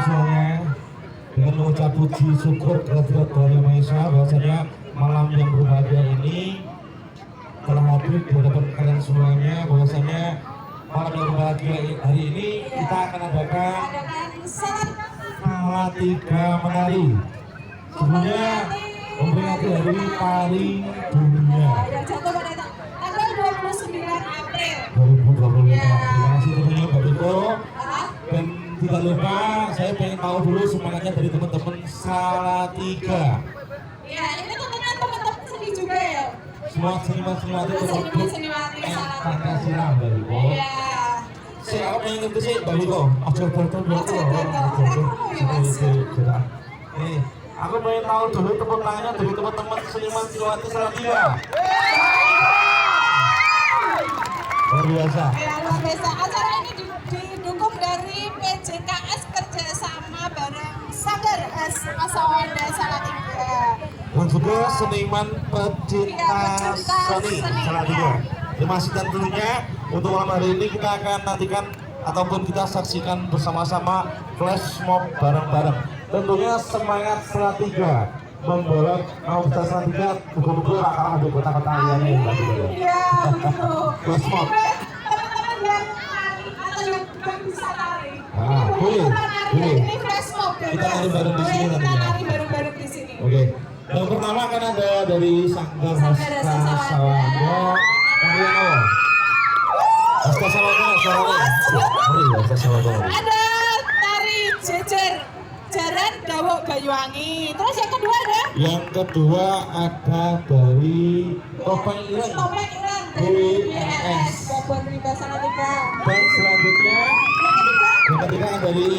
Semuanya dengan mengucap puji syukur kehadirat Tuhan Yang Maha Esa bahwasanya malam yang berbahagia ini telah hadir di hadapan kalian semuanya, bahwasanya malam yang berbahagia hari ini kita akan adakan Salatiga menari. Sebelumnya memperingati hari tari dunia yang jatuh pada tanggal 29 April 2020. Terima kasih tentunya Mbak Biko. Dan tidak lupa saya pengen tahu dulu semangatnya dari teman-teman Salatiga. Ya, ini tentunya teman-teman seni juga ya. Semua seniman-seniman itu Seniman-seniman Pancasila Mbak Biko. Iya. Saya apa yang ngerti sih Mbak Biko? Ojo botol botol. Nih, aku pengen tahu dulu tepuk tangannya dari teman-teman seniman Silawati Salatiga. Luar biasa. Ya, luar biasa. Acara ini didukung dari PJKS kerjasama bareng Sanggar Asawanda Salatiga. Dan juga seniman pecinta seni Salatiga. Terima kasih tentunya untuk malam hari ini kita akan nantikan ataupun kita saksikan bersama-sama flash mob bareng-bareng. Tentunya semangat Salatiga membolak kaum peserta Salatiga buku-buku akan ada kota-kota lainnya yang baru. Iya, begitu. Flash mob. Teman-teman yang nari atau yang gak bisa nari. Boleh. Ini flash mob. Kita nari bareng di sini Kita nantinya. nari bareng-bareng di sini. Oke. Yang pertama akan ada dari Sanggar Hasta Sawanda. Kemudian Hasta Sawanda, Hasta Sawanda. Ada tari jejer jaran Dawuk Banyuwangi. Terus yang kedua ada Yang kedua ada dari Topeng Ireng. Topeng Ireng dari BNS. Babon Rimba Salatiga. Dan selanjutnya yang ketiga ada dari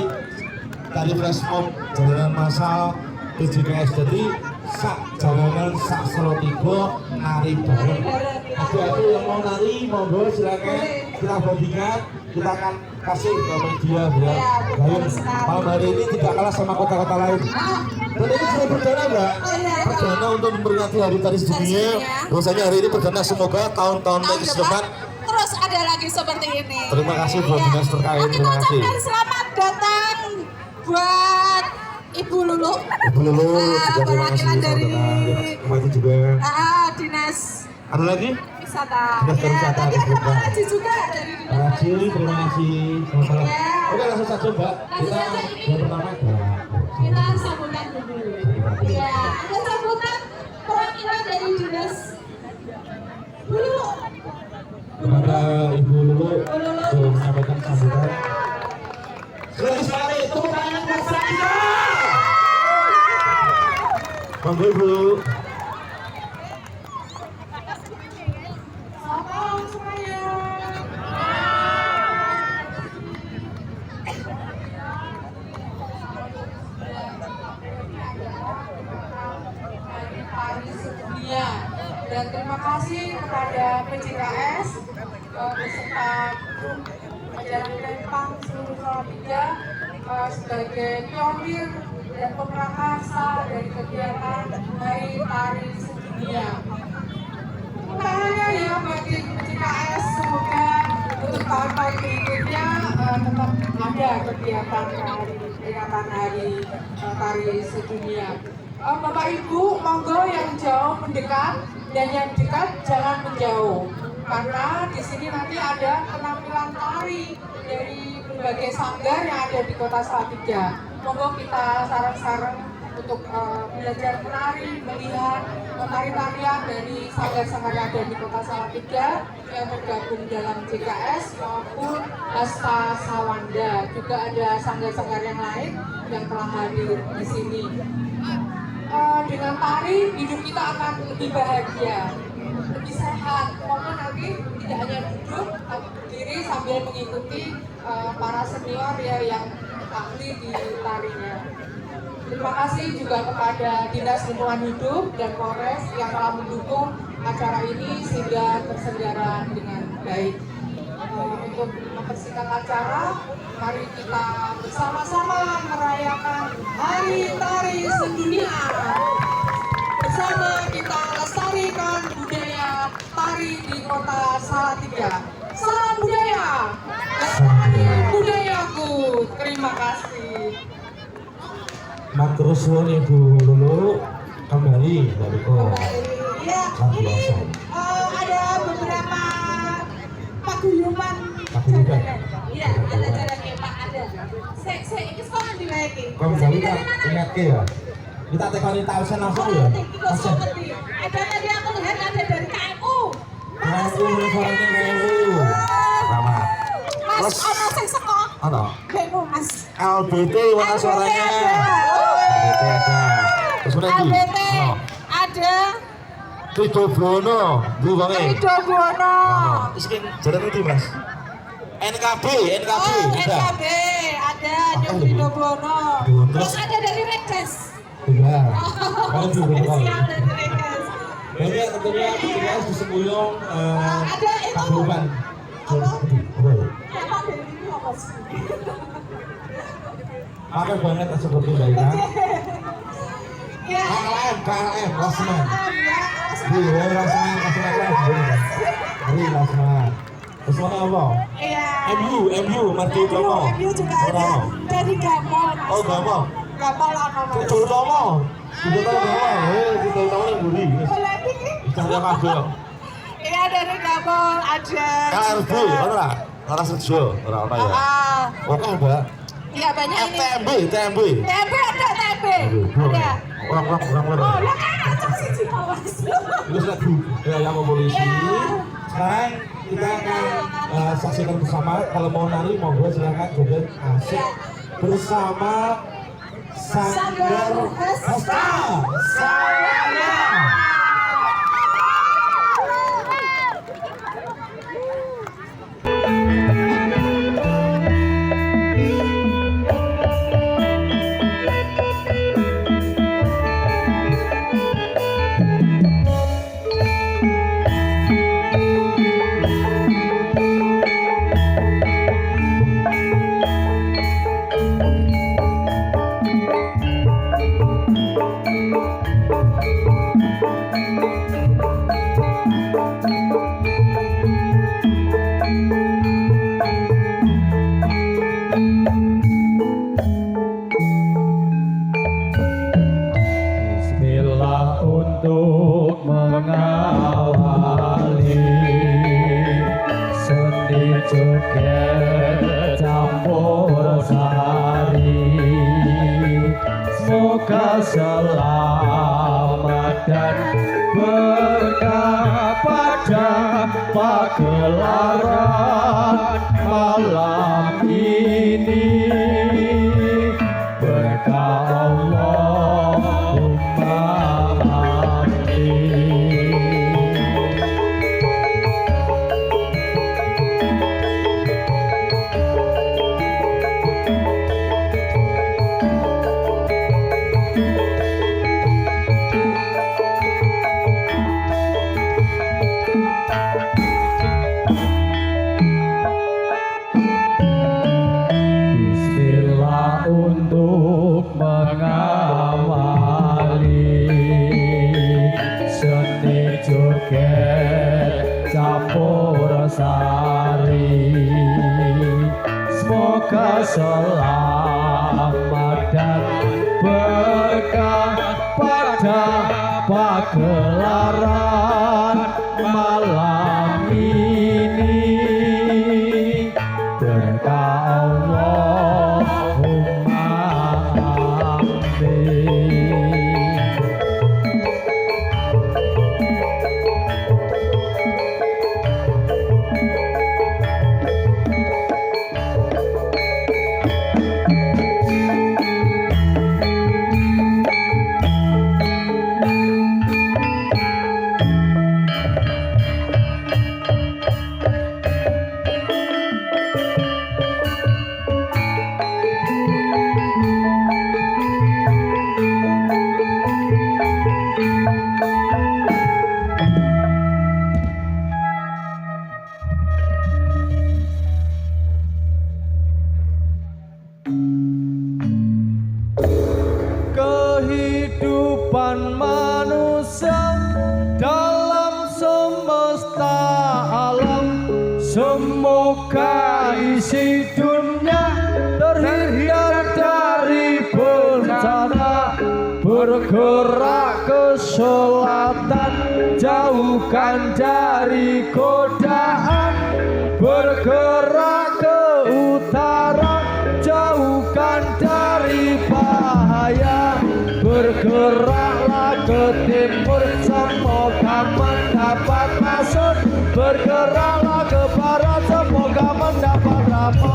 tari flash mob jalanan massal PJKS. Jadi sak jalanan sak Salatiga nari bareng. Adik-adik yang mau nari, monggo silakan kita bagikan, kita akan kasih ke media biar lain. Malam hari ini tidak kalah sama kota-kota lain. Dan ini sudah perdana Mbak, perdana untuk memperingati hari tari sedunia. Bahwasanya hari ini perdana, semoga tahun-tahun next depan. Terus ada lagi seperti ini. Terima kasih buat dinas terkait, terima kasih. Dan selamat datang buat Ibu Lulu. Ibu Lulu juga terima kasih. Terima kasih juga. Dinas. Ada lagi? Wisata. Dinas pariwisata. Tadi ada Pak Haji juga dari Dinas. Pak Haji, terima kasih. Selamat malam. Oke, langsung saja Mbak. Kita yang pertama kita sambutan dulu. Ya, ada sambutan perwakilan dari Dinas. Bu Lulu. kepada Ibu Lulu untuk menyampaikan sambutan. Sekali tepuk tangan buat Salatiga. Monggo Ibu. Selamat malam semuanya. Hari sedunia. Dan terima kasih kepada PJKS beserta grup Jalan Tempang seluruh Salatiga sebagai pionir dan pemrakarsa dari kegiatan Hari Tari Sedunia. Bukan hanya ya bagi PJKS, semoga untuk tahun-tahun berikutnya tetap ada kegiatan Hari Tari Sedunia. Bapak Ibu, monggo yang jauh mendekat dan yang dekat jangan menjauh, karena di sini nanti ada penampilan tari dari berbagai sanggar yang ada di Kota Salatiga. Monggo kita sareng-sareng untuk belajar menari, melihat tari-tarian dari sanggar-sanggar yang ada di Kota Salatiga yang tergabung dalam JKS maupun Hasta Sawanda. Juga ada sanggar-sanggar yang lain yang telah hadir di sini. Dengan tari, hidup kita akan lebih bahagia, lebih sehat. Monggo nanti tidak hanya duduk, tapi berdiri sambil mengikuti para senior ya yang ahli di tarinya. Terima kasih juga kepada Dinas Lingkungan Hidup dan Polres yang telah mendukung acara ini sehingga terselenggara dengan baik. Untuk mempersingkat acara, mari kita bersama-sama merayakan Hari Tari Sedunia. Bersama kita lestarikan budaya tari di Kota Salatiga. Salam budaya, lestari budayaku. Terus suwun Ibu Lulu kembali dari Iya, ini ada beberapa paguyuban Paguyuban. Iya, ada jalan Pak ada. Ini sekolah di lagi. Kembali tak ingat ya. Kita tekoni tausen langsung ya. Langsung. Ada tadi aku lihat ada dari KMU. KMU suaranya KMU. Selamat. Mas, ono sing seko. Ono. KMU Mas. LBT mana suaranya? LBT ada. Terus mana lagi? LBT ada. Trido Bono, Bu Bange. Trido Bono. Terus kan jalan itu Mas. NKB, NKB. NKB ada Trido Bono. Terus ada dari Rekdes. Iya. Kalau di Bono. Spesial dari Rekdes. Banyak tentunya PKS di Semuyung. Ada itu. Paguyuban. Pakai banget seperti Baina. KLM, Lasman. Iya, Lasman, Ini Lasman. Terus mana apa? Iya. MU, Marti Utomo. MU juga ada dari Gamol. Oh, Gamol. Gamol ono Mas. Cucu Utomo. Cucu Utomo yang buri. Bicara kabel. Iya dari Gamol ada. KRB, ora? Ora Sejo, ora apa ya? Oke, Mbak. Iya banyak ini. TMB. TMB ada TMB. Ada. Kurang. Oh, lah kan cuma siji kawas. Terus lagu yang polisi. Sekarang kita akan saksikan bersama. Kalau mau nari monggo silakan joget asik bersama Sanggar Hesta. Sayangnya. Untuk mengawali seni joget campur sari, semoga selamat dan berkah pada pagelaran malam ini. Berkah Allahumma untuk mengawali seni joget campur sari, semoga selamat dan berkah pada pagelaran malam ini. Berkah Allahumma kehidupan manusia dalam semesta alam, semoga isi dunia terhindar dari bencana, bergerak ke selatan, jauhkan dari godaan. Bergerak ke utara, jauhkan dari bahaya. Bergeraklah ke timur, semoga mendapat maksud. Bergeraklah ke barat, semoga mendapat rahmat.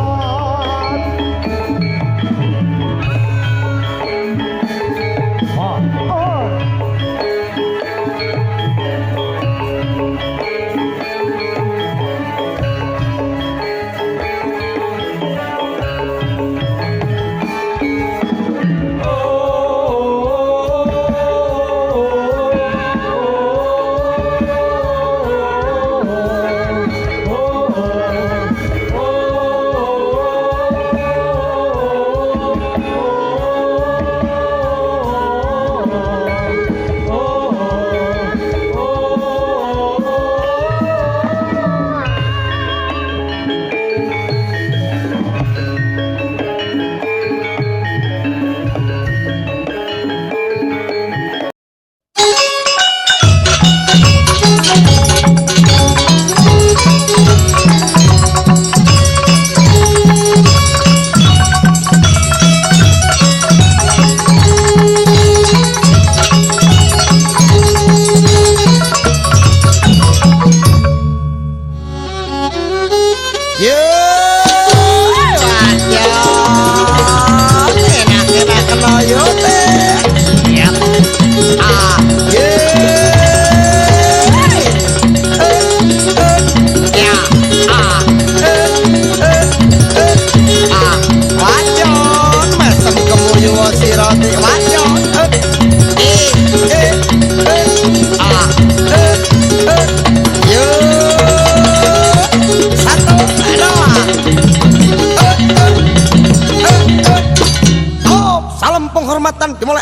Penghormatan dimulai.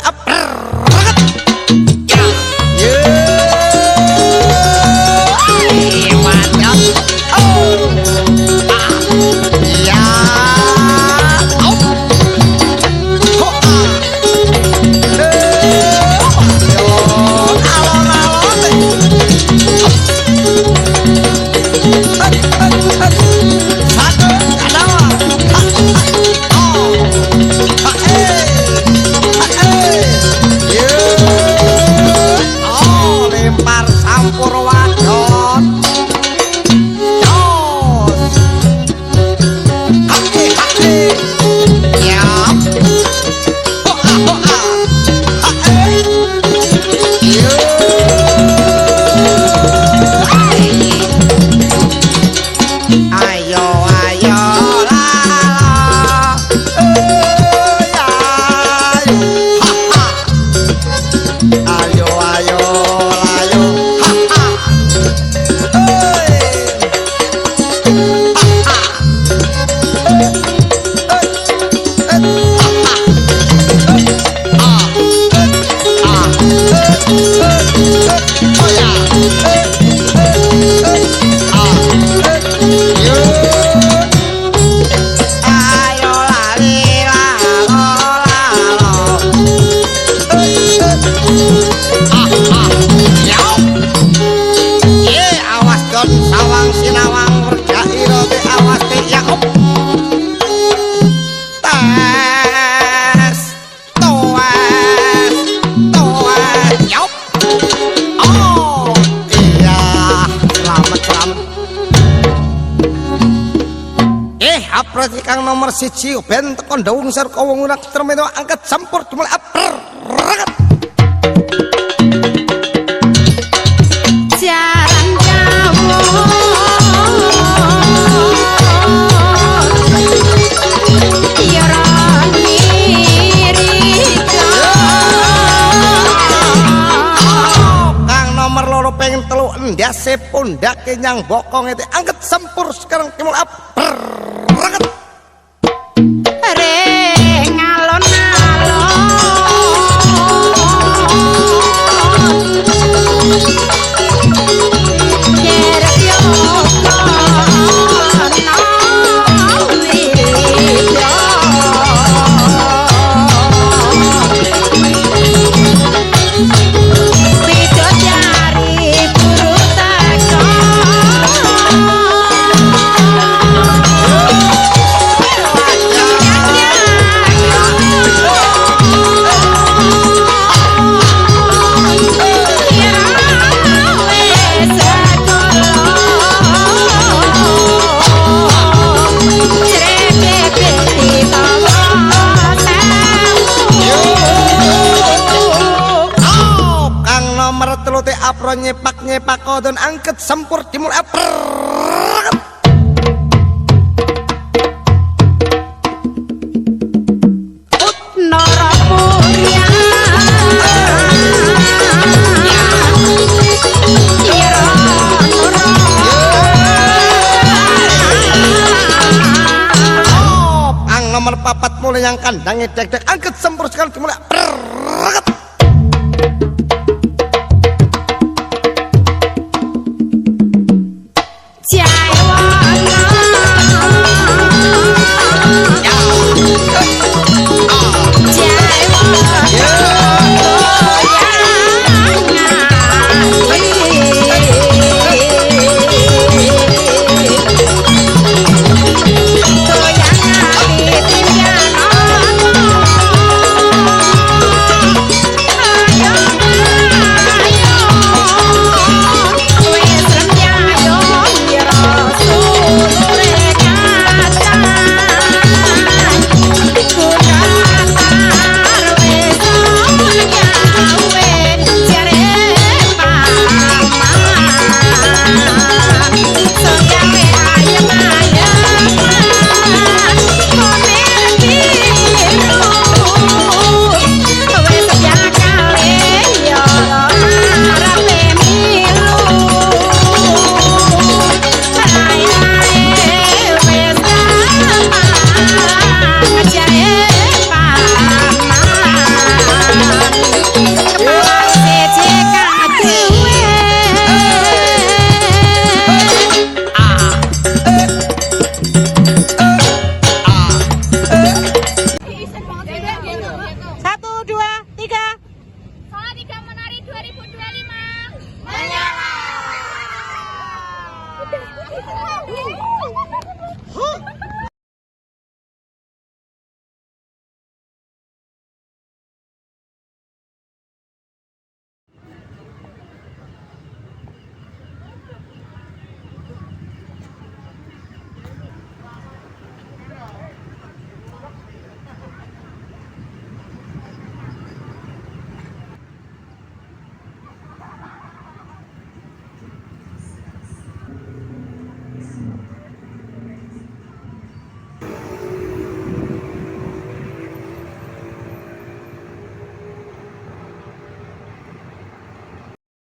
Prati kang nomor 1 ben tekan daung sar kawung rak termeno angkat campur dimulai ragat. Jalan jauh kang nomor loro pengen telu endase pundake nyang bokong itu angkat campur sekarang dimulai ragat. swara nyepak kodon angket sempur dimulai Narapunya nomor papat mulai yang kandangnya dek-dek angket sempur sekali dimulai